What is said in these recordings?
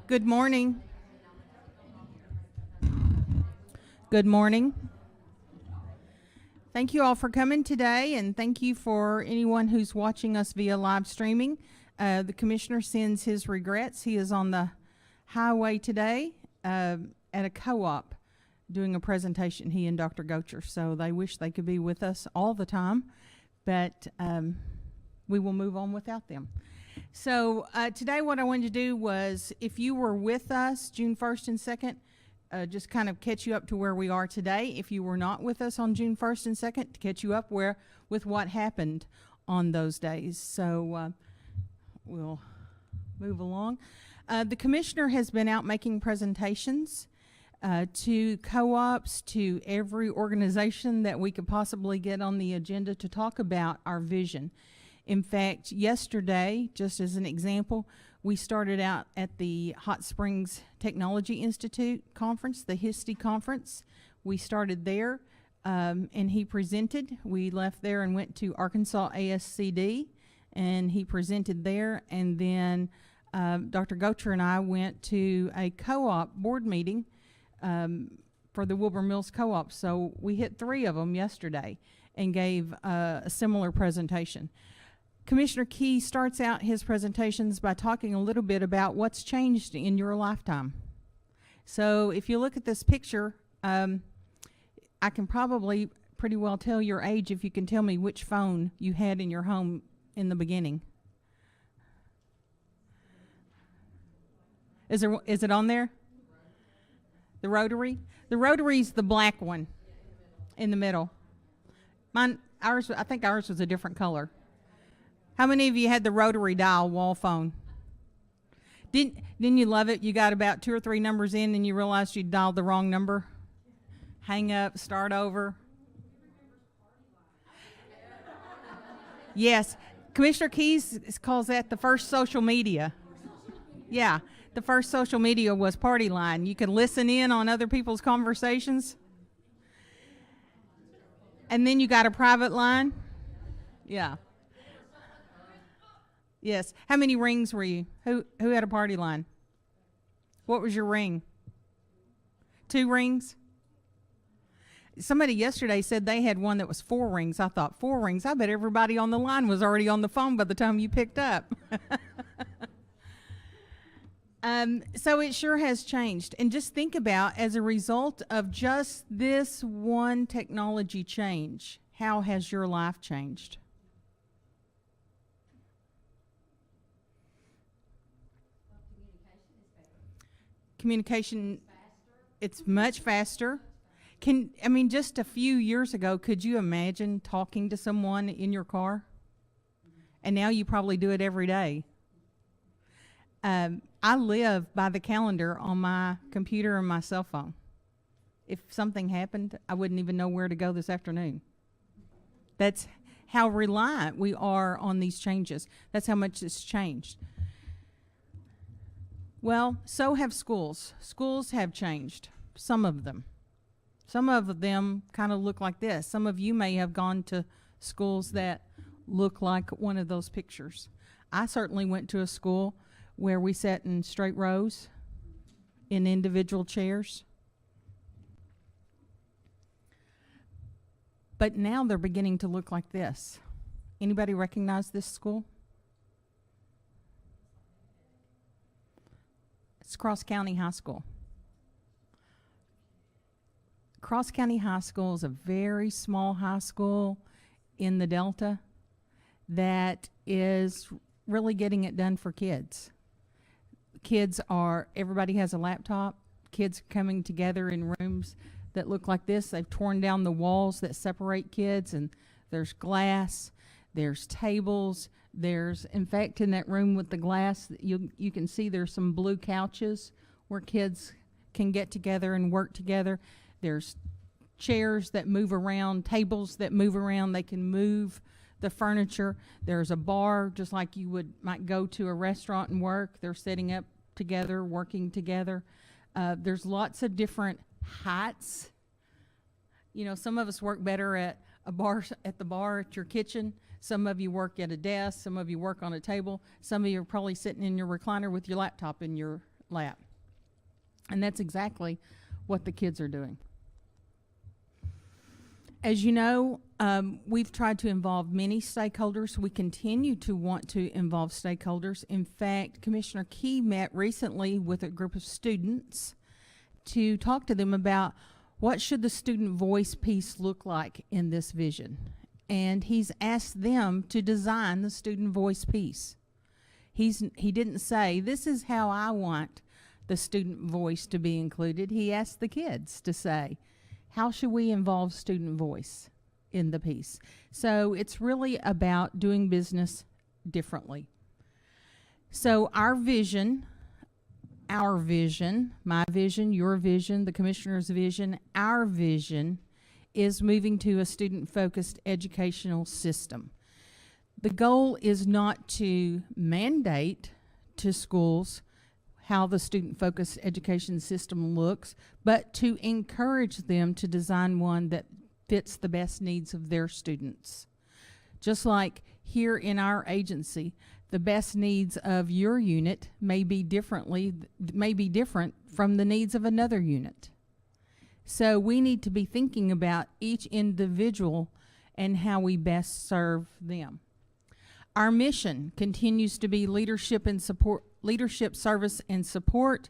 Good morning. Good morning. Thank you all for coming today, and thank you for anyone who's watching us via live streaming. The commissioner sends his regrets. He is on the highway today at a co-op doing a presentation, he and Dr. Gocher. So they wish they could be with us all the time, but we will move on without them. So today what I wanted to do was, if you were with us June 1st and 2nd, just kind of catch you up to where we are today. If you were not with us on June 1st and 2nd, to catch you up with what happened on those days. So we'll move along. The commissioner has been out making presentations to co-ops, to every organization that we could possibly get on the agenda to talk about our vision. In fact, yesterday, just as an example, we started out at the Hot Springs Technology Institute conference, the HISTE conference. We started there, and he presented. We left there and went to Arkansas ASCD, and he presented there. And then Dr. Gocher and I went to a co-op board meeting for the Wilbur Mills Co-op. So we hit 3 of them yesterday and gave a similar presentation. Commissioner Key starts out his presentations by talking a little bit about what's changed in your lifetime. So if you look at this picture, I can probably pretty well tell your age if you can tell me which phone you had in your home in the beginning. Is it on there? The rotary? The rotary's the black one in the middle. I think ours was a different color. How many of you had the rotary dial wall phone? Didn't you love it? You got about 2 or 3 numbers in and you realized you dialed the wrong number? Hang up, start over. Yes, Commissioner Keys calls that the first social media. Yeah, the first social media was Party Line. You could listen in on other people's conversations. And then you got a private line. Yeah. Yes. How many rings were you? Who had a party line? What was your ring? 2 rings? Somebody yesterday said they had one that was 4 rings. I thought, 4 rings? I bet everybody on the line was already on the phone by the time you picked up. So it sure has changed. And just think about, as a result of just this one technology change, how has your life changed? Communication, it's much faster. Just a few years ago, could you imagine talking to someone in your car? And now you probably do it every day. I live by the calendar on my computer and my cell phone. If something happened, I wouldn't even know where to go this afternoon. That's how reliant we are on these changes. That's how much it's changed. Well, so have schools. Schools have changed, some of them. Some of them kind of look like this. Some of you may have gone to schools that look like one of those pictures. I certainly went to a school where we sat in straight rows in individual chairs. But now they're beginning to look like this. Anybody recognize this school? It's Cross County High School. Cross County High School is a very small high school in the Delta that is really getting it done for kids. Everybody has a laptop. Kids coming together in rooms that look like this. They've torn down the walls that separate kids, and there's glass, there's tables, in fact, in that room with the glass, you can see there's some blue couches where kids can get together and work together. There's chairs that move around, tables that move around. They can move the furniture. There's a bar, just like you might go to a restaurant and work. They're setting up together, working together. There's lots of different heights. You know, some of us work better at the bar at your kitchen. Some of you work at a desk. Some of you work on a table. Some of you are probably sitting in your recliner with your laptop in your lap. And that's exactly what the kids are doing. As you know, we've tried to involve many stakeholders. We continue to want to involve stakeholders. In fact, Commissioner Key met recently with a group of students to talk to them about what should the student voice piece look like in this vision. And he's asked them to design the student voice piece. He didn't say, this is how I want the student voice to be included. He asked the kids to say, how should we involve student voice in the piece? So it's really about doing business differently. So our vision, my vision, your vision, the commissioner's vision, our vision is moving to a student-focused educational system. The goal is not to mandate to schools how the student-focused education system looks, but to encourage them to design one that fits the best needs of their students. Just like here in our agency, the best needs of your unit may be different from the needs of another unit. So we need to be thinking about each individual and how we best serve them. Our mission continues to be leadership, service, and support,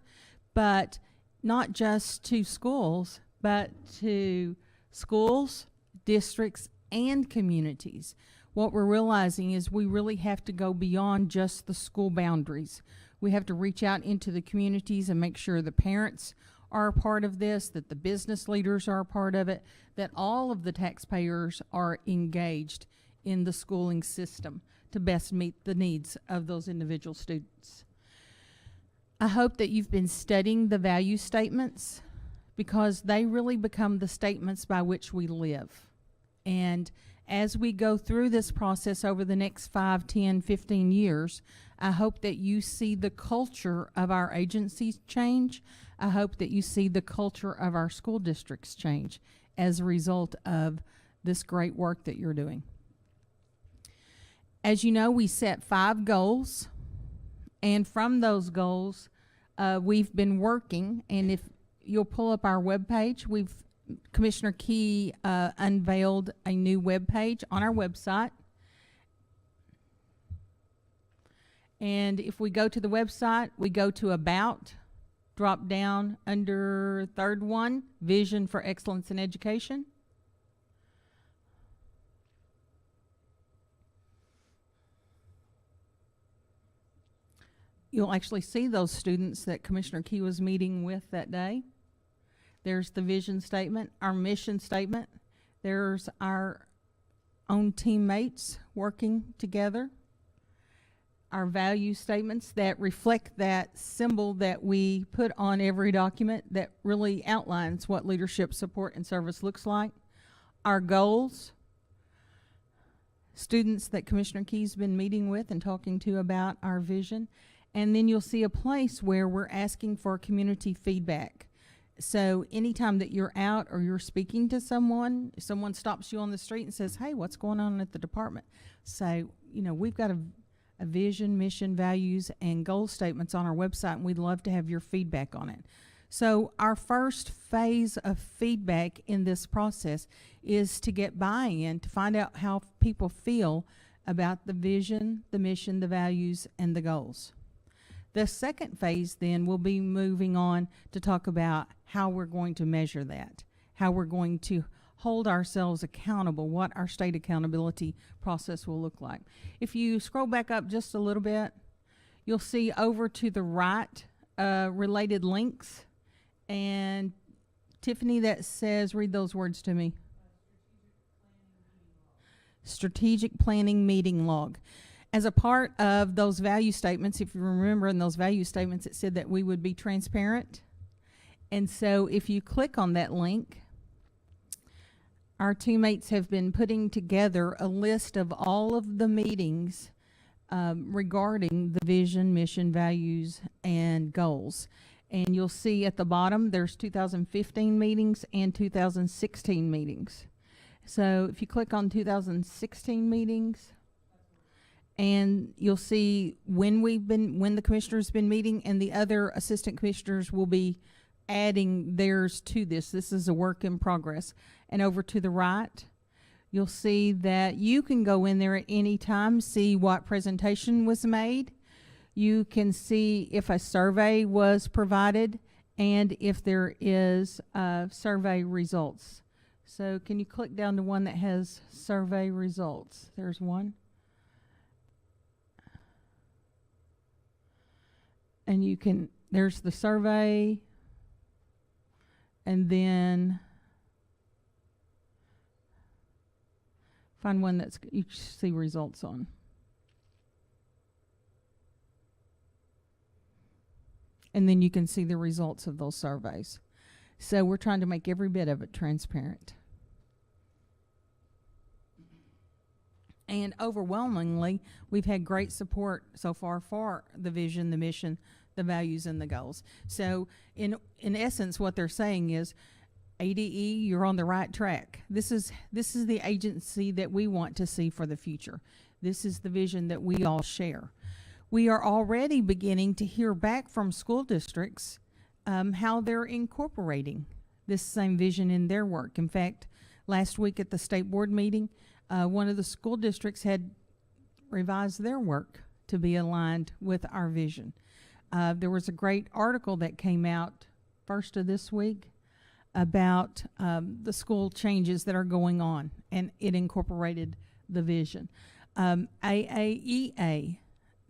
but not just to schools, but to schools, districts, and communities. What we're realizing is we really have to go beyond just the school boundaries. We have to reach out into the communities and make sure the parents are a part of this, that the business leaders are a part of it, that all of the taxpayers are engaged in the schooling system to best meet the needs of those individual students. I hope that you've been studying the value statements because they really become the statements by which we live. And as we go through this process over the next 5, 10, 15 years, I hope that you see the culture of our agencies change. I hope that you see the culture of our school districts change as a result of this great work that you're doing. As you know, we set 5 goals, and from those goals, we've been working, and if you'll pull up our webpage, Commissioner Key unveiled a new webpage on our website. And if we go to the website, we go to About, drop down under third one, Vision for Excellence in Education. You'll actually see those students that Commissioner Key was meeting with that day. There's the vision statement, our mission statement. There's our own teammates working together. Our value statements that reflect that symbol that we put on every document that really outlines what leadership, support, and service looks like. Our goals, students that Commissioner Key's been meeting with and talking to about our vision. And then you'll see a place where we're asking for community feedback. So anytime that you're out or you're speaking to someone, if someone stops you on the street and says, hey, what's going on at the department? Say, we've got a vision, mission, values, and goal statements on our website, and we'd love to have your feedback on it. So our first phase of feedback in this process is to get buy-in, to find out how people feel about the vision, the mission, the values, and the goals. The second phase then will be moving on to talk about how we're going to measure that, how we're going to hold ourselves accountable, what our state accountability process will look like. If you scroll back up just a little bit, you'll see over to the right related links. And Tiffany, that says, read those words to me. Strategic planning meeting log. As a part of those value statements, if you remember in those value statements, it said that we would be transparent. And so if you click on that link, our teammates have been putting together a list of all of the meetings regarding the vision, mission, values, and goals. And you'll see at the bottom there's 2015 meetings and 2016 meetings. So if you click on 2016 meetings, and you'll see when the commissioner's been meeting, and the other assistant commissioners will be adding theirs to this. This is a work in progress. And over to the right, you'll see that you can go in there at any time, see what presentation was made. You can see if a survey was provided and if there is survey results. So can you click down to one that has survey results? There's one. And you can, there's the survey, and then find one that's you see results on. And then you can see the results of those surveys. So we're trying to make every bit of it transparent. And overwhelmingly, we've had great support so far for the vision, the mission, the values, and the goals. So in essence, what they're saying is, ADE, you're on the right track. This is the agency that we want to see for the future. This is the vision that we all share. We are already beginning to hear back from school districts how they're incorporating this same vision in their work. In fact, last week at the state board meeting, one of the school districts had revised their work to be aligned with our vision. There was a great article that came out first of this week about the school changes that are going on, and it incorporated the vision. AAEA,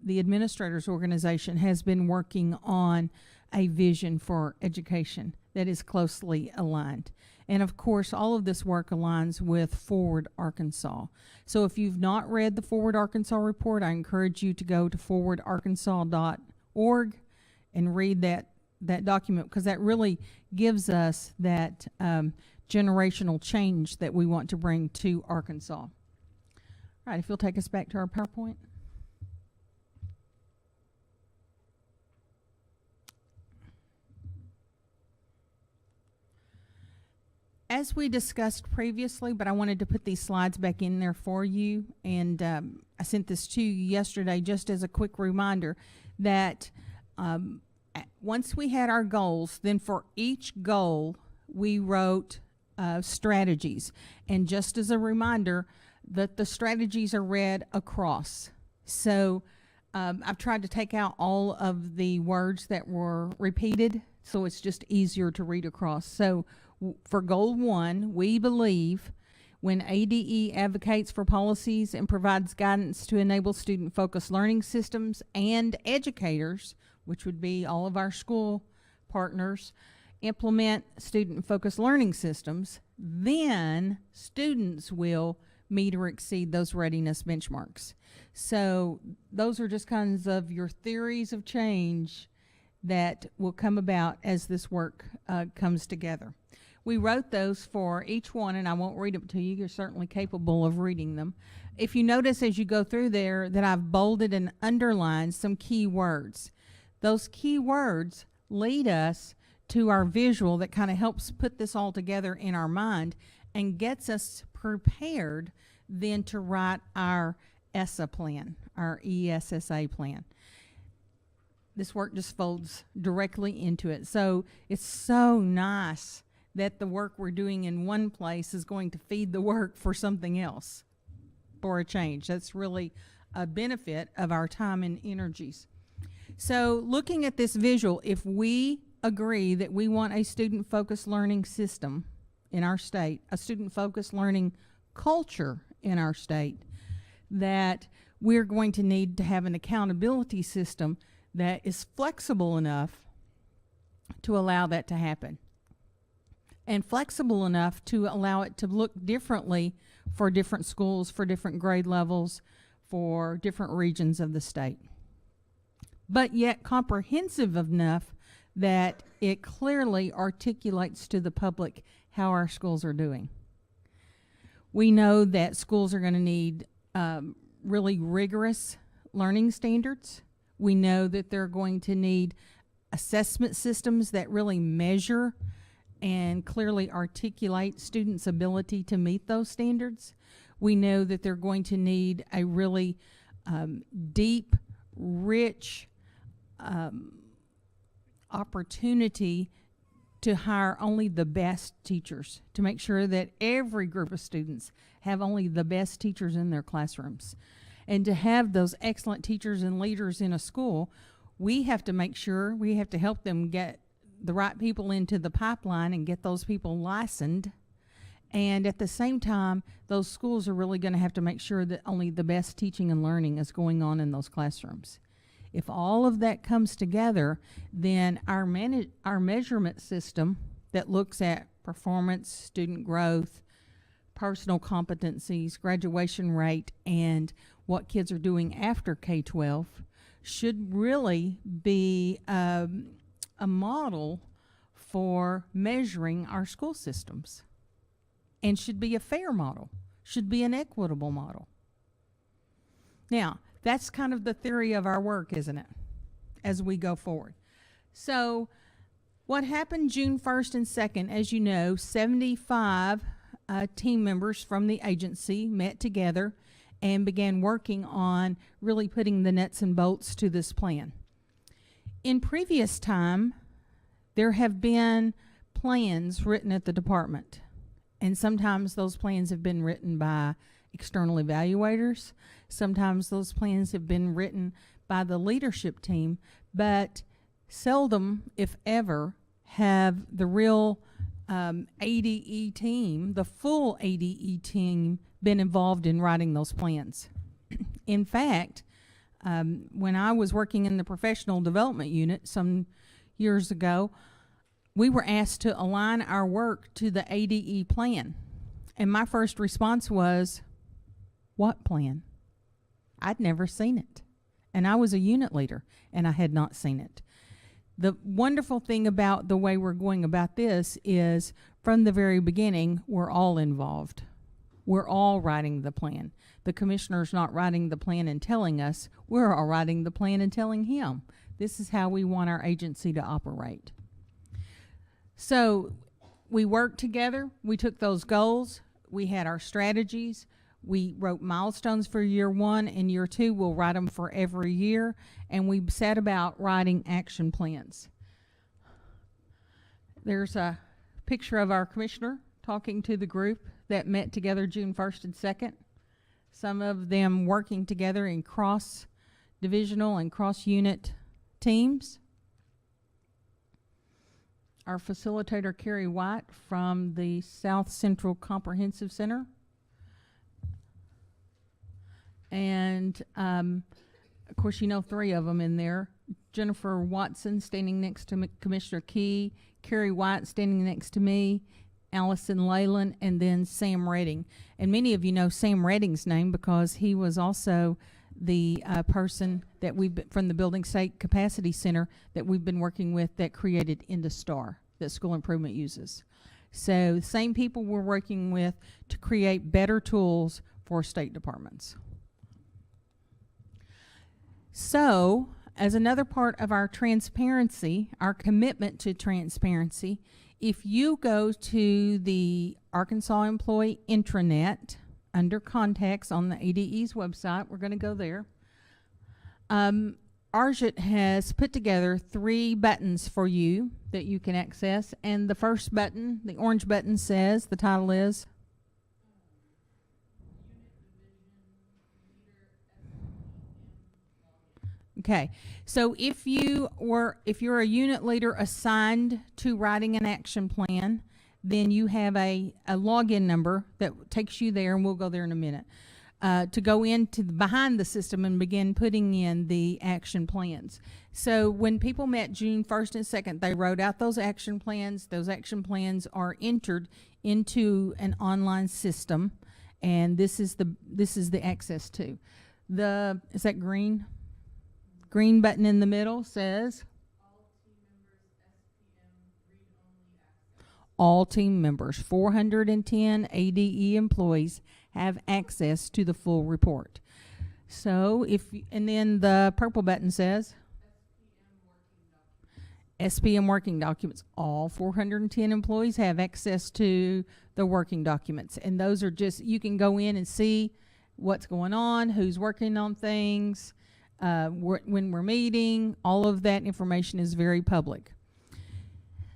the administrators organization, has been working on a vision for education that is closely aligned. And of course, all of this work aligns with Forward Arkansas. So if you've not read the Forward Arkansas report, I encourage you to go to forwardarkansas.org and read that document, because that really gives us that generational change that we want to bring to Arkansas. All right, if you'll take us back to our PowerPoint. As we discussed previously, but I wanted to put these slides back in there for you, and I sent this to you yesterday just as a quick reminder that once we had our goals, then for each goal we wrote strategies. And just as a reminder that the strategies are read across. So I've tried to take out all of the words that were repeated, so it's just easier to read across. So for goal 1, we believe when ADE advocates for policies and provides guidance to enable student-focused learning systems, and educators, which would be all of our school partners, implement student-focused learning systems, then students will meet or exceed those readiness benchmarks. So those are just kinds of your theories of change that will come about as this work comes together. We wrote those for each one, and I won't read them to you. You're certainly capable of reading them. If you notice as you go through there that I've bolded and underlined some key words. Those key words lead us to our visual that kind of helps put this all together in our mind and gets us prepared then to write our ESSA plan, our ESSA plan. This work just folds directly into it. So it's so nice that the work we're doing in one place is going to feed the work for something else, for a change. That's really a benefit of our time and energies. So looking at this visual, if we agree that we want a student-focused learning system in our state, a student-focused learning culture in our state, that we're going to need to have an accountability system that is flexible enough to allow that to happen, and flexible enough to allow it to look differently for different schools, for different grade levels, for different regions of the state, but yet comprehensive enough that it clearly articulates to the public how our schools are doing. We know that schools are going to need really rigorous learning standards. We know that they're going to need assessment systems that really measure and clearly articulate students' ability to meet those standards. We know that they're going to need a really deep, rich opportunity to hire only the best teachers, to make sure that every group of students have only the best teachers in their classrooms. And to have those excellent teachers and leaders in a school, we have to make sure, we have to help them get the right people into the pipeline and get those people licensed. And at the same time, those schools are really going to have to make sure that only the best teaching and learning is going on in those classrooms. If all of that comes together, then our measurement system that looks at performance, student growth, personal competencies, graduation rate, and what kids are doing after K-12 should really be a model for measuring our school systems, and should be a fair model, should be an equitable model. Now, that's kind of the theory of our work, isn't it, as we go forward. So what happened June 1st and 2nd, as you know, 75 team members from the agency met together and began working on really putting the nuts and bolts to this plan. In previous time, there have been plans written at the department, and sometimes those plans have been written by external evaluators. Sometimes those plans have been written by the leadership team, but seldom, if ever, have the real ADE team, the full ADE team, been involved in writing those plans. In fact, when I was working in the professional development unit some years ago, we were asked to align our work to the ADE plan. And my first response was, what plan? I'd never seen it. And I was a unit leader, and I had not seen it. The wonderful thing about the way we're going about this is, from the very beginning, we're all involved. We're all writing the plan. The commissioner's not writing the plan and telling us. We're all writing the plan and telling him. This is how we want our agency to operate. So we worked together. We took those goals. We had our strategies. We wrote milestones for year 1 and year 2. We'll write them for every year. And we set about writing action plans. There's a picture of our commissioner talking to the group that met together June 1st and 2nd. Some of them working together in cross-divisional and cross-unit teams. Our facilitator, Carrie White, from the South Central Comprehensive Center. And, of course, you know 3 of them in there. Jennifer Watson standing next to Commissioner Key, Carrie White standing next to me, Allison Leyland, and then Sam Redding. And many of you know Sam Redding's name because he was also the person that we've been, from the Building State Capacity Center, that we've been working with, that created IndaStar that School Improvement uses. So the same people we're working with to create better tools for state departments. So, as another part of our transparency, our commitment to transparency, if you go to the Arkansas Employee Intranet under Contacts on the ADE's website, we're going to go there. Arjit has put together 3 buttons for you that you can access, and the first button, the orange button, says, the title is okay. So if you're a unit leader assigned to writing an action plan, then you have a login number that takes you there, and we'll go there in a minute, to go into behind the system and begin putting in the action plans. So when people met June 1st and 2nd, they wrote out those action plans. Those action plans are entered into an online system, and this is the access to. Is that green? Green button in the middle says all team members, 410 ADE employees have access to the full report. So and then the purple button says SPM working documents. All 410 employees have access to the working documents, and those are just, you can go in and see what's going on, who's working on things, when we're meeting. All of that information is very public.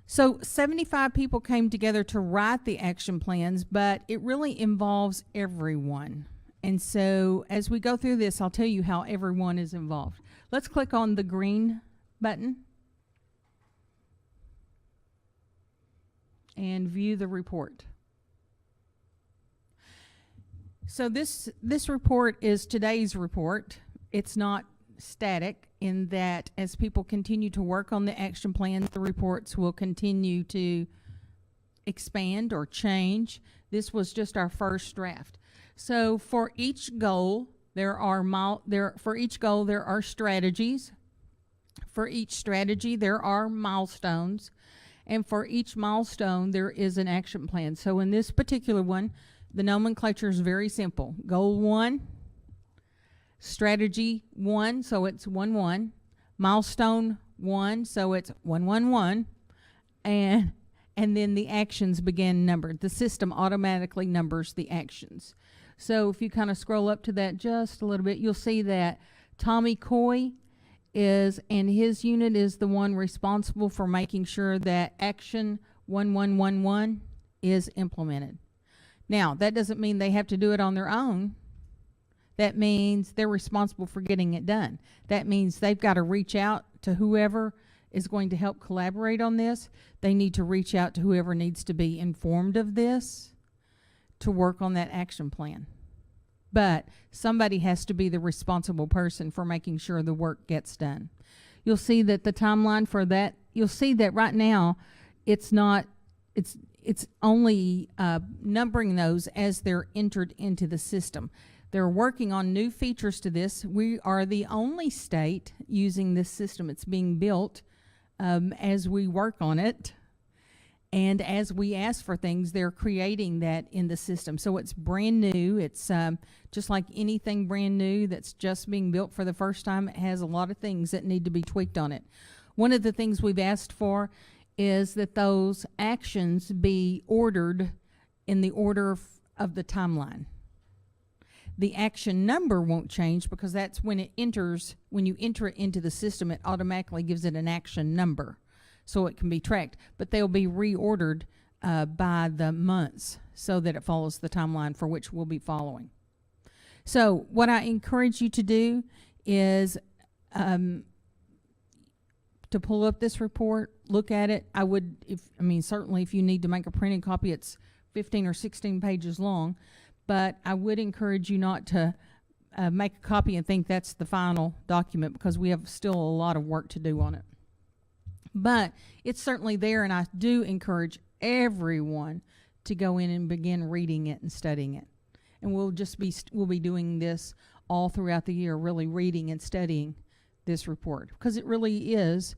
So 75 people came together to write the action plans, but it really involves everyone. And so as we go through this, I'll tell you how everyone is involved. Let's click on the green button and view the report. So this report is today's report. It's not static in that as people continue to work on the action plans, the reports will continue to expand or change. This was just our first draft. So for each goal, there are strategies. For each strategy, there are milestones. And for each milestone, there is an action plan. So in this particular one, the nomenclature is very simple. Goal 1, strategy 1, so it's 1-1. Milestone 1, so it's 1-1-1. And then the actions begin numbered. The system automatically numbers the actions. So if you kind of scroll up to that just a little bit, you'll see that Tommy Coy and his unit is the one responsible for making sure that action 1111 is implemented. Now, that doesn't mean they have to do it on their own. That means they're responsible for getting it done. That means they've got to reach out to whoever is going to help collaborate on this. They need to reach out to whoever needs to be informed of this to work on that action plan. But somebody has to be the responsible person for making sure the work gets done. You'll see that the timeline for that, you'll see that right now it's only numbering those as they're entered into the system. They're working on new features to this. We are the only state using this system. It's being built as we work on it. And as we ask for things, they're creating that in the system. So it's brand new. It's just like anything brand new that's just being built for the first time. It has a lot of things that need to be tweaked on it. One of the things we've asked for is that those actions be ordered in the order of the timeline. The action number won't change because that's when it enters, when you enter it into the system, it automatically gives it an action number so it can be tracked. But they'll be reordered by the months so that it follows the timeline for which we'll be following. So what I encourage you to do is to pull up this report, look at it. Certainly if you need to make a printed copy, it's 15 or 16 pages long, but I would encourage you not to make a copy and think that's the final document because we have still a lot of work to do on it. But it's certainly there, and I do encourage everyone to go in and begin reading it and studying it. And we'll be doing this all throughout the year, really reading and studying this report because it really is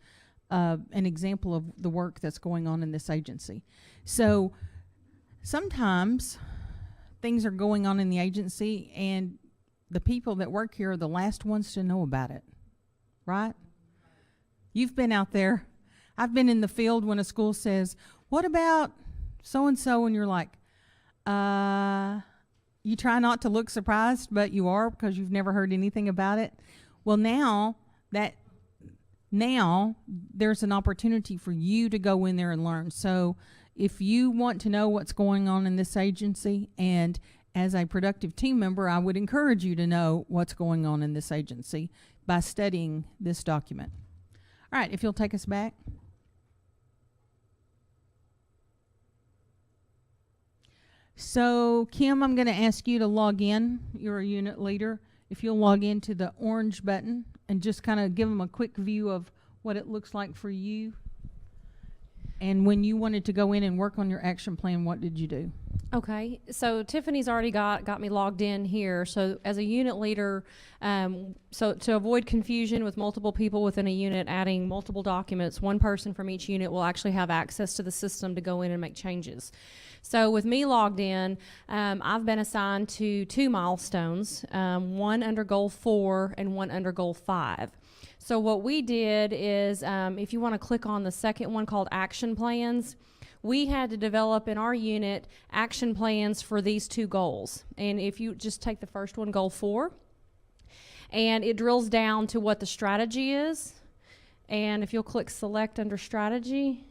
an example of the work that's going on in this agency. So sometimes things are going on in the agency and the people that work here are the last ones to know about it, right? You've been out there. I've been in the field when a school says, what about so-and-so? And you're like, you try not to look surprised, but you are because you've never heard anything about it. Well, now there's an opportunity for you to go in there and learn. So if you want to know what's going on in this agency, and as a productive team member, I would encourage you to know what's going on in this agency by studying this document. All right, if you'll take us back. So, Kim, I'm going to ask you to log in. You're a unit leader. If you'll log into the orange button and just kind of give them a quick view of what it looks like for you. And when you wanted to go in and work on your action plan, what did you do? Okay, so Tiffany's already got me logged in here. So as a unit leader, so to avoid confusion with multiple people within a unit, adding multiple documents, one person from each unit will actually have access to the system to go in and make changes. So with me logged in, I've been assigned to 2 milestones, one under goal 4 and one under goal 5. So what we did is, if you want to click on the second one called action plans, we had to develop in our unit action plans for these 2 goals. And if you just take the first one, goal 4, and it drills down to what the strategy is. And if you'll click select under strategy,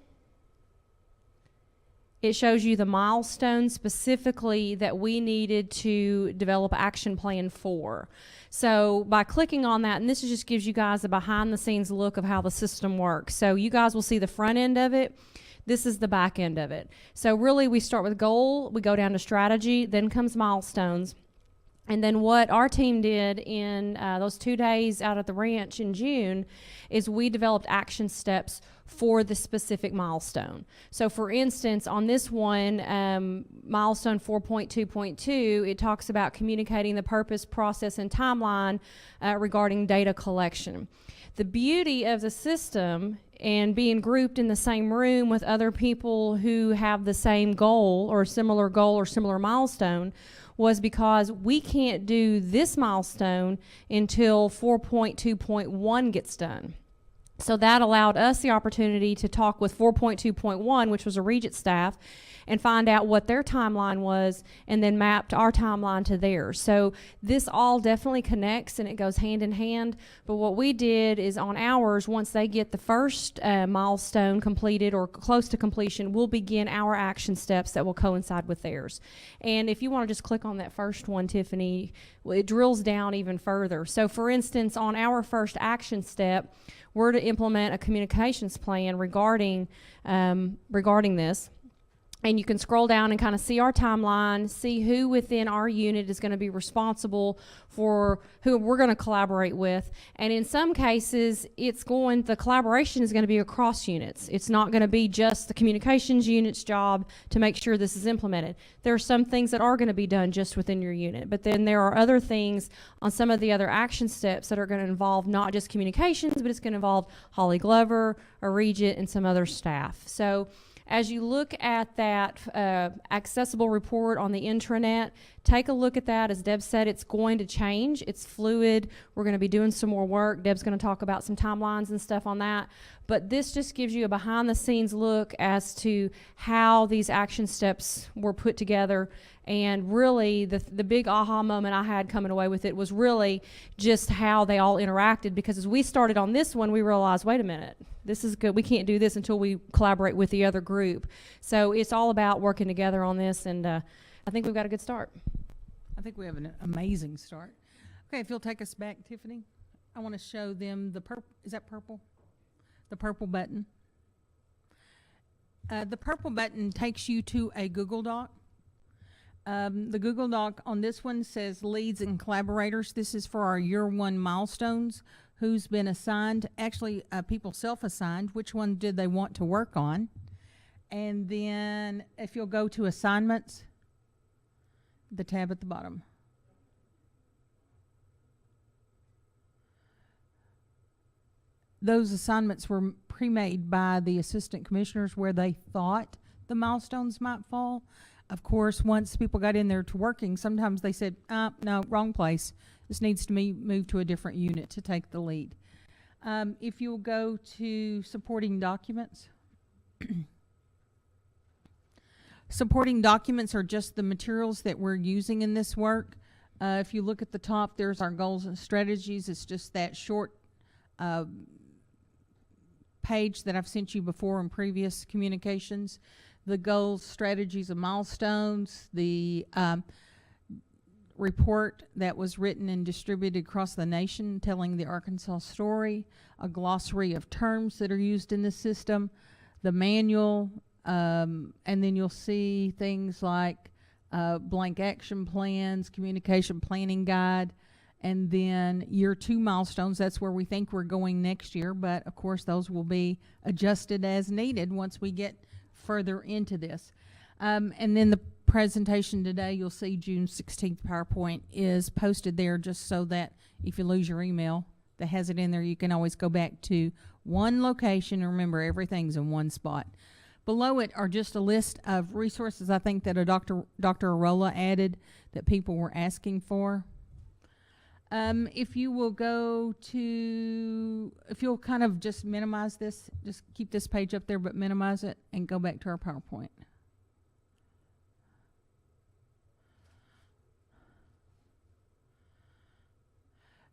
it shows you the milestones specifically that we needed to develop action plan for. So by clicking on that, and this just gives you guys a behind the scenes look of how the system works. So you guys will see the front end of it. This is the back end of it. So really we start with goal, we go down to strategy, then comes milestones. And then what our team did in those 2 days out at the ranch in June is we developed action steps for the specific milestone. So for instance, on this one, milestone 4.2.2, it talks about communicating the purpose, process, and timeline regarding data collection. The beauty of the system and being grouped in the same room with other people who have the same goal or similar milestone was because we can't do this milestone until 4.2.1 gets done. So that allowed us the opportunity to talk with 4.2.1, which was a Regent staff, and find out what their timeline was, and then mapped our timeline to theirs. So this all definitely connects and it goes hand in hand. But what we did is on ours, once they get the first milestone completed or close to completion, we'll begin our action steps that will coincide with theirs. And if you want to just click on that first one, Tiffany, it drills down even further. So for instance, on our first action step, we're to implement a communications plan regarding this. And you can scroll down and kind of see our timeline, see who within our unit is going to be responsible for who we're going to collaborate with. And in some cases, the collaboration is going to be across units. It's not going to be just the communications unit's job to make sure this is implemented. There are some things that are going to be done just within your unit, but then there are other things on some of the other action steps that are going to involve not just communications, but it's going to involve Holly Glover, a regent, and some other staff. So as you look at that accessible report on the intranet, take a look at that. As Deb said, it's going to change. It's fluid. We're going to be doing some more work. Deb's going to talk about some timelines and stuff on that. But this just gives you a behind-the-scenes look as to how these action steps were put together. And really, the big aha moment I had coming away with it was really just how they all interacted. Because as we started on this one, we realized, wait a minute, this is good. We can't do this until we collaborate with the other group. So it's all about working together on this, and I think we've got a good start. I think we have an amazing start. Okay, if you'll take us back, Tiffany, I want to show them the purple. Is that purple? The purple button. The purple button takes you to a Google Doc. The Google Doc on this one says leads and collaborators. This is for our year 1 milestones. Who's been assigned? Actually, people self-assigned. Which one did they want to work on? And then if you'll go to assignments, the tab at the bottom. Those assignments were pre-made by the assistant commissioners where they thought the milestones might fall. Of course, once people got in there to working, sometimes they said, no, wrong place. This needs to be moved to a different unit to take the lead. If you'll go to supporting documents. Supporting documents are just the materials that we're using in this work. If you look at the top, there's our goals and strategies. It's just that short page that I've sent you before in previous communications. The goals, strategies, and milestones, the report that was written and distributed across the nation telling the Arkansas story, a glossary of terms that are used in the system, the manual, and then you'll see things like blank action plans, communication planning guide, and then year 2 milestones. That's where we think we're going next year, but of course those will be adjusted as needed once we get further into this. And then the presentation today, you'll see June 16th PowerPoint is posted there just so that if you lose your email that has it in there, you can always go back to one location and remember everything's in one spot. Below it are just a list of resources I think that Dr. Arola added that people were asking for. If you will go to, if you'll kind of just minimize this, just keep this page up there, but minimize it and go back to our PowerPoint.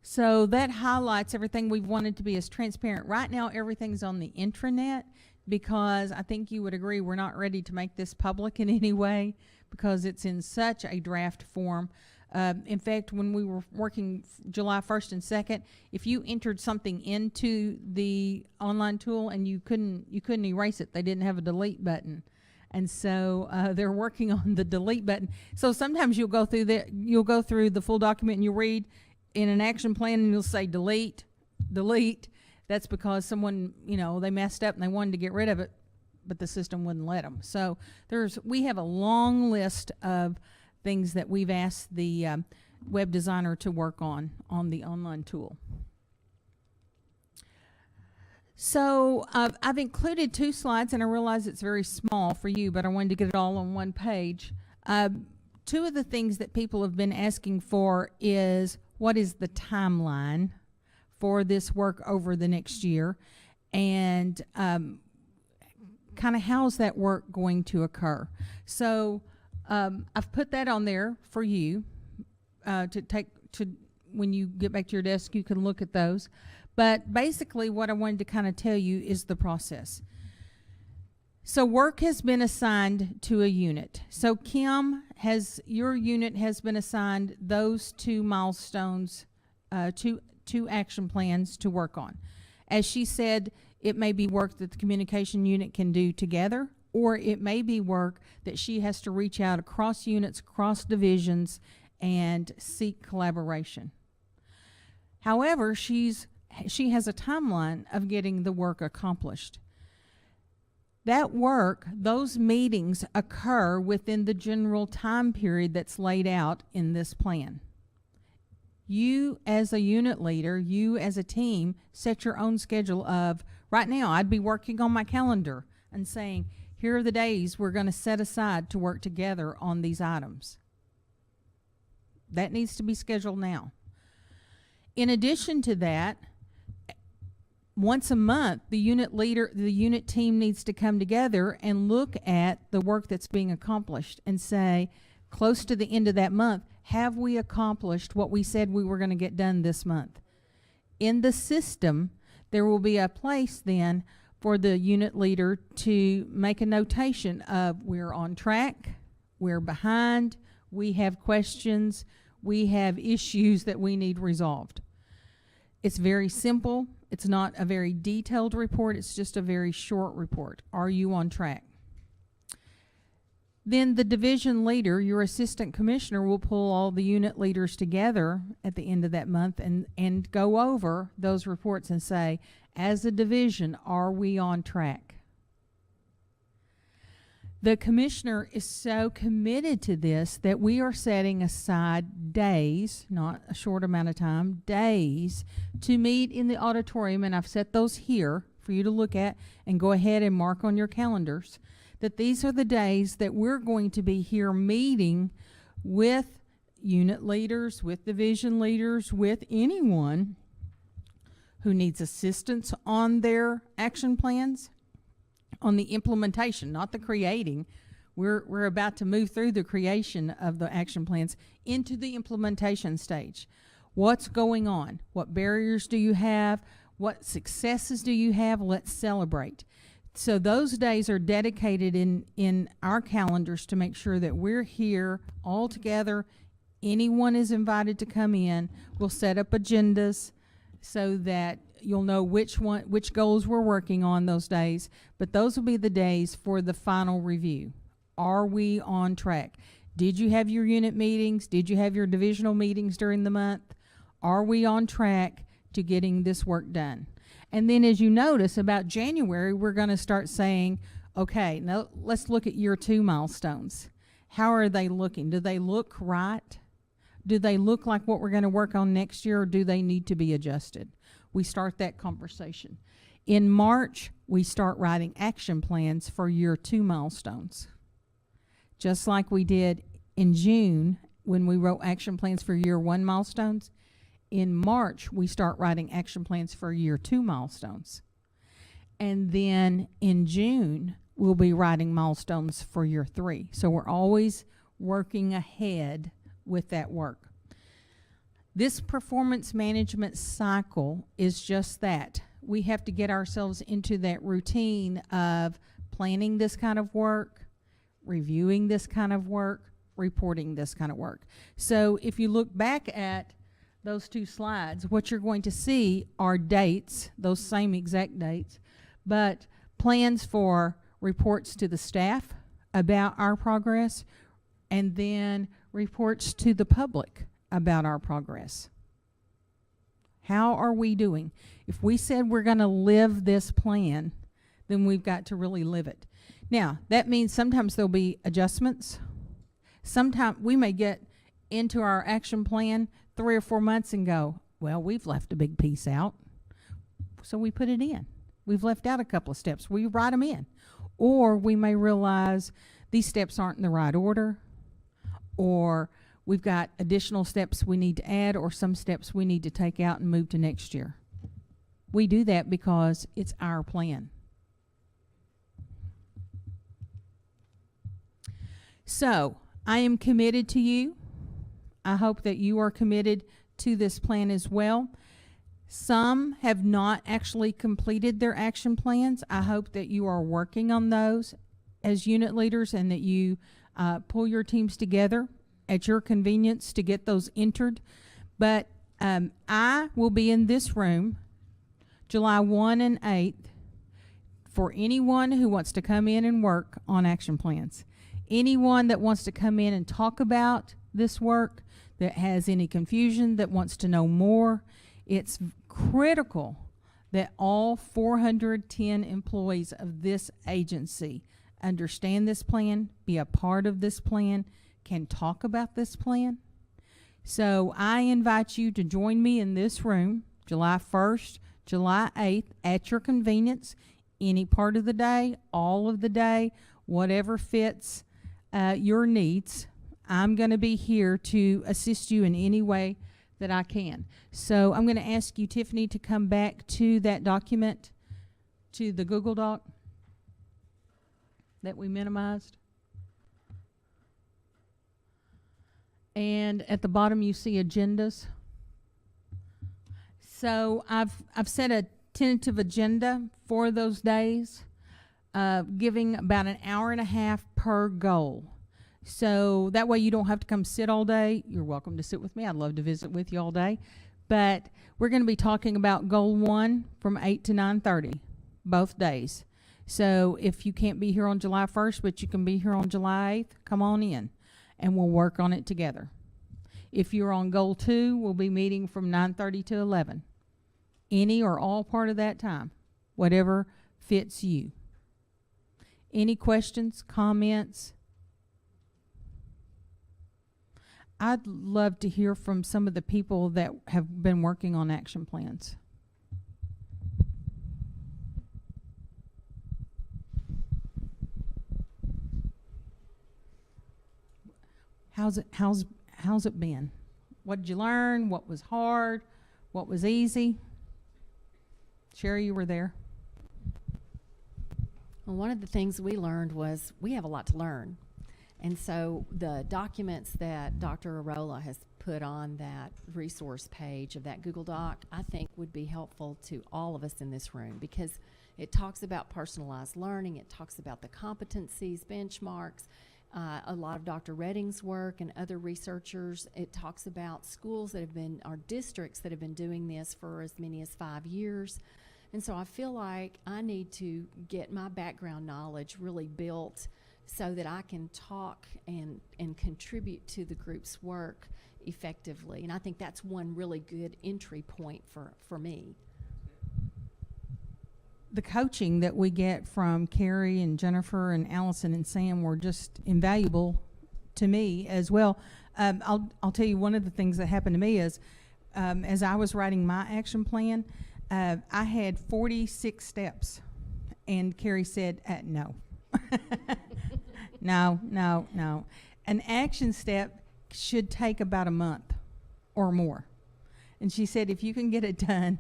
So that highlights everything we've wanted to be as transparent. Right now, everything's on the intranet because I think you would agree we're not ready to make this public in any way because it's in such a draft form. In fact, when we were working July 1st and 2nd, if you entered something into the online tool and you couldn't erase it, they didn't have a delete button. And so they're working on the delete button. So sometimes you'll go through the full document and you'll read in an action plan and you'll say delete, delete. That's because someone, they messed up and they wanted to get rid of it, but the system wouldn't let them. So we have a long list of things that we've asked the web designer to work on the online tool. So I've included 2 slides, and I realize it's very small for you, but I wanted to get it all on one page. 2 of the things that people have been asking for is, what is the timeline for this work over the next year, and kind of how's that work going to occur? So I've put that on there for you to when you get back to your desk, you can look at those. But basically what I wanted to kind of tell you is the process. So work has been assigned to a unit. So Kim, your unit has been assigned those 2 milestones, 2 action plans to work on. As she said, it may be work that the communication unit can do together, or it may be work that she has to reach out across units, across divisions, and seek collaboration. However, she has a timeline of getting the work accomplished. That work, those meetings occur within the general time period that's laid out in this plan. You as a unit leader, you as a team, set your own schedule of, right now I'd be working on my calendar and saying, here are the days we're going to set aside to work together on these items. That needs to be scheduled now. In addition to that, once a month, the unit team needs to come together and look at the work that's being accomplished and say, close to the end of that month, have we accomplished what we said we were going to get done this month? In the system, there will be a place then for the unit leader to make a notation of, we're on track, we're behind, we have questions, we have issues that we need resolved. It's very simple. It's not a very detailed report. It's just a very short report. Are you on track? Then the division leader, your assistant commissioner, will pull all the unit leaders together at the end of that month and go over those reports and say, as a division, are we on track? The commissioner is so committed to this that we are setting aside days, not a short amount of time, days to meet in the auditorium, and I've set those here for you to look at and go ahead and mark on your calendars, that these are the days that we're going to be here meeting with unit leaders, with division leaders, with anyone who needs assistance on their action plans, on the implementation, not the creating. We're about to move through the creation of the action plans into the implementation stage. What's going on? What barriers do you have? What successes do you have? Let's celebrate. So those days are dedicated in our calendars to make sure that we're here all together. Anyone is invited to come in. We'll set up agendas so that you'll know which goals we're working on those days, but those will be the days for the final review. Are we on track? Did you have your unit meetings? Did you have your divisional meetings during the month? Are we on track to getting this work done? And then as you notice, about January, we're going to start saying, okay, now let's look at year 2 milestones. How are they looking? Do they look right? Do they look like what we're going to work on next year, or do they need to be adjusted? We start that conversation. In March, we start writing action plans for year 2 milestones. Just like we did in June when we wrote action plans for year 1 milestones. In March, we start writing action plans for year 2 milestones. And then in June, we'll be writing milestones for year 3. So we're always working ahead with that work. This performance management cycle is just that. We have to get ourselves into that routine of planning this kind of work, reviewing this kind of work, reporting this kind of work. So if you look back at those 2 slides, what you're going to see are dates, those same exact dates, but plans for reports to the staff about our progress, and then reports to the public about our progress. How are we doing? If we said we're going to live this plan, then we've got to really live it. Now, that means sometimes there'll be adjustments. Sometimes we may get into our action plan 3 or 4 months and go, well, we've left a big piece out. So we put it in. We've left out a couple of steps. We write them in. Or we may realize these steps aren't in the right order, or we've got additional steps we need to add, or some steps we need to take out and move to next year. We do that because it's our plan. So, I am committed to you. I hope that you are committed to this plan as well. Some have not actually completed their action plans. I hope that you are working on those as unit leaders, and that you pull your teams together at your convenience to get those entered. But I will be in this room July 1 and 8th for anyone who wants to come in and work on action plans. Anyone that wants to come in and talk about this work, that has any confusion, that wants to know more. It's critical that all 410 employees of this agency understand this plan, be a part of this plan, can talk about this plan. So I invite you to join me in this room July 1st, July 8th at your convenience, any part of the day, all of the day, whatever fits your needs. I'm going to be here to assist you in any way that I can. So I'm going to ask you, Tiffany, to come back to that document, to the Google Doc that we minimized. And at the bottom you see agendas. So I've set a tentative agenda for those days, giving about an hour and a half per goal. So that way you don't have to come sit all day. You're welcome to sit with me. I'd love to visit with you all day. But we're going to be talking about goal 1 from 8 to 9:30, both days. So if you can't be here on July 1st, but you can be here on July 8th, come on in and we'll work on it together. If you're on goal 2, we'll be meeting from 9:30 to 11. Any or all part of that time, whatever fits you. Any questions, comments? I'd love to hear from some of the people that have been working on action plans. How's it been? What did you learn? What was hard? What was easy? Sherry, you were there. Well, one of the things we learned was we have a lot to learn. And so the documents that Dr. Arola has put on that resource page of that Google Doc, I think would be helpful to all of us in this room, because it talks about personalized learning, it talks about the competencies, benchmarks, a lot of Dr. Redding's work and other researchers. It talks about schools that have been, or districts that have been doing this for as many as 5 years. And so I feel like I need to get my background knowledge really built so that I can talk and contribute to the group's work effectively. And I think that's one really good entry point for me. The coaching that we get from Carrie and Jennifer and Allison and Sam were just invaluable to me as well. I'll tell you, one of the things that happened to me is as I was writing my action plan, I had 46 steps, and Carrie said, no. No. An action step should take about a month or more. And she said if you can get it done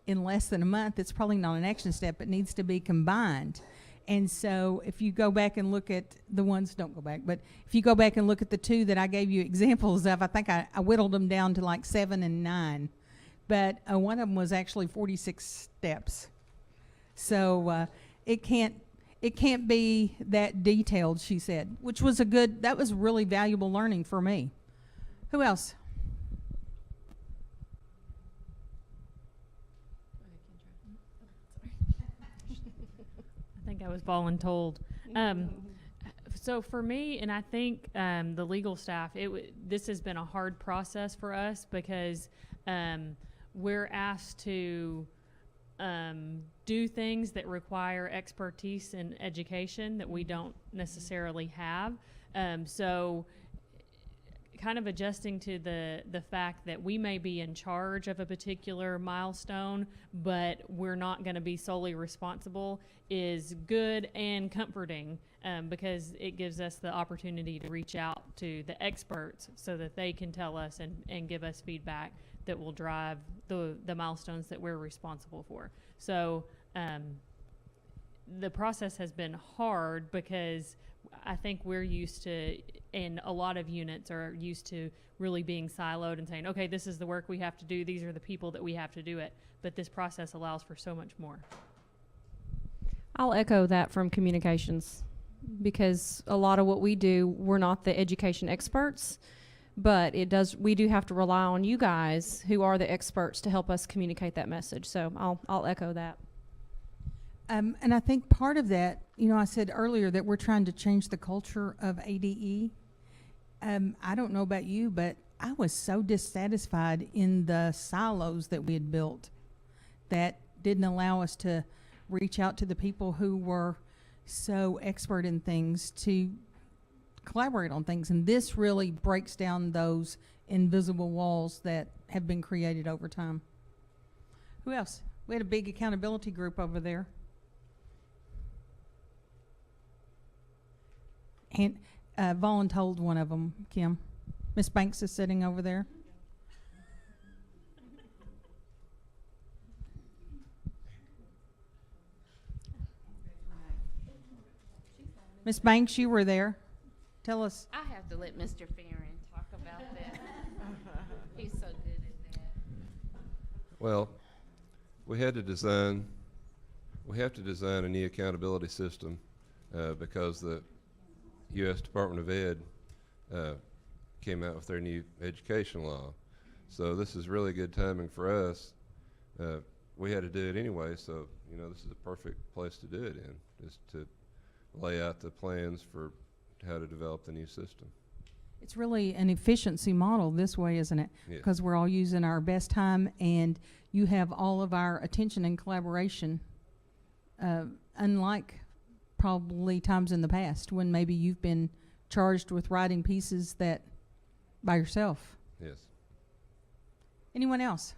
in less than a month, it's probably not an action step. It needs to be combined. And so if you go back and look at the ones, don't go back, but if you go back and look at the two that I gave you examples of, I think I whittled them down to like 7 and 9. But one of them was actually 46 steps. So it can't be that detailed, she said, which was that was really valuable learning for me. Who else? I think I was voluntold. So for me, and I think the legal staff, this has been a hard process for us because we're asked to do things that require expertise and education that we don't necessarily have. So kind of adjusting to the fact that we may be in charge of a particular milestone, but we're not going to be solely responsible is good and comforting because it gives us the opportunity to reach out to the experts so that they can tell us and give us feedback that will drive the milestones that we're responsible for. So the process has been hard because I think we're used to, and a lot of units are used to really being siloed and saying, okay, this is the work we have to do. These are the people that we have to do it. But this process allows for so much more. I'll echo that from communications because a lot of what we do, we're not the education experts, but we do have to rely on you guys who are the experts to help us communicate that message. So I'll echo that. And I think part of that, I said earlier that we're trying to change the culture of ADE. I don't know about you, but I was so dissatisfied in the silos that we had built that didn't allow us to reach out to the people who were so expert in things to collaborate on things. And this really breaks down those invisible walls that have been created over time. Who else? We had a big accountability group over there. And voluntold one of them, Kim. Miss Banks is sitting over there. Miss Banks, you were there. Tell us. I have to let Mr. Farron talk about that. He's so good at that. Well, we have to design a new accountability system because the U.S. Department of Ed came out with their new education law. So this is really good timing for us. We had to do it anyway, so this is a perfect place to do it in, is to lay out the plans for how to develop the new system. It's really an efficiency model this way, isn't it? Yes. Because we're all using our best time, and you have all of our attention and collaboration, unlike probably times in the past when maybe you've been charged with writing pieces that by yourself. Yes. Anyone else?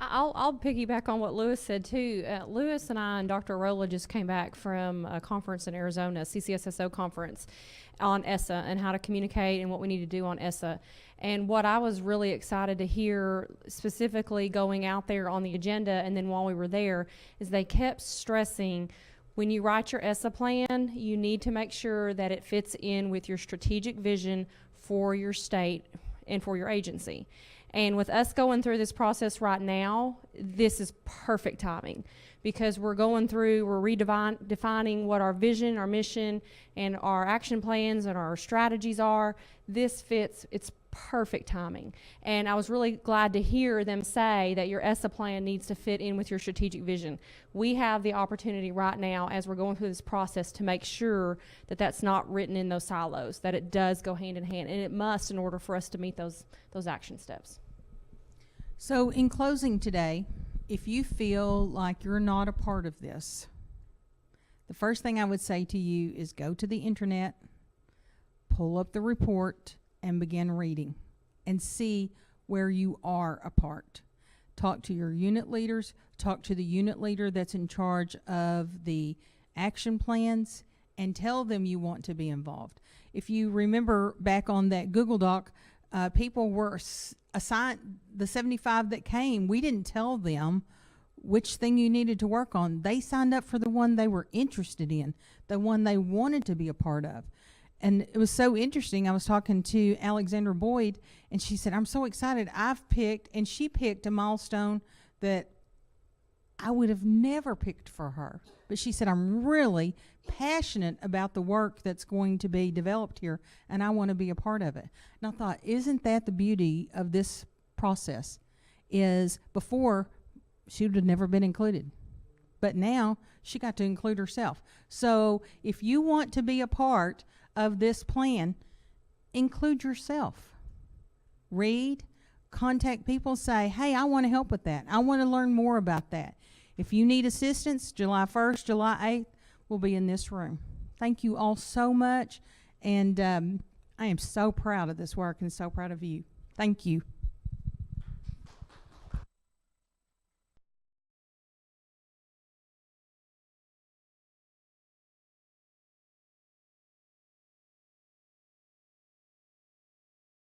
I'll piggyback on what Lewis said too. Lewis and I and Dr. Arola just came back from a conference in Arizona, CCSSO conference on ESSA and how to communicate and what we need to do on ESSA. And what I was really excited to hear, specifically going out there on the agenda and then while we were there, is they kept stressing when you write your ESSA plan, you need to make sure that it fits in with your strategic vision for your state and for your agency. And with us going through this process right now, this is perfect timing because we're redefining what our vision, our mission, and our action plans and our strategies are. This fits, it's perfect timing. And I was really glad to hear them say that your ESSA plan needs to fit in with your strategic vision. We have the opportunity right now as we're going through this process to make sure that that's not written in those silos, that it does go hand in hand, and it must in order for us to meet those action steps. So in closing today, if you feel like you're not a part of this, the first thing I would say to you is go to the internet, pull up the report, and begin reading and see where you are a part. Talk to your unit leaders, talk to the unit leader that's in charge of the action plans, and tell them you want to be involved. If you remember back on that Google Doc, people were assigned, the 75 that came, we didn't tell them which thing you needed to work on. They signed up for the one they were interested in, the one they wanted to be a part of. And it was so interesting. I was talking to Alexandra Boyd, and she said, I'm so excited. I've picked, and she picked a milestone that I would have never picked for her. But she said, I'm really passionate about the work that's going to be developed here, and I want to be a part of it. And I thought, isn't that the beauty of this process? Is before, she would have never been included. But now, she got to include herself. So if you want to be a part of this plan, include yourself. Read, contact people, say, hey, I want to help with that. I want to learn more about that. If you need assistance, July 1st, July 8th, we'll be in this room. Thank you all so much. And I am so proud of this work and so proud of you. Thank you.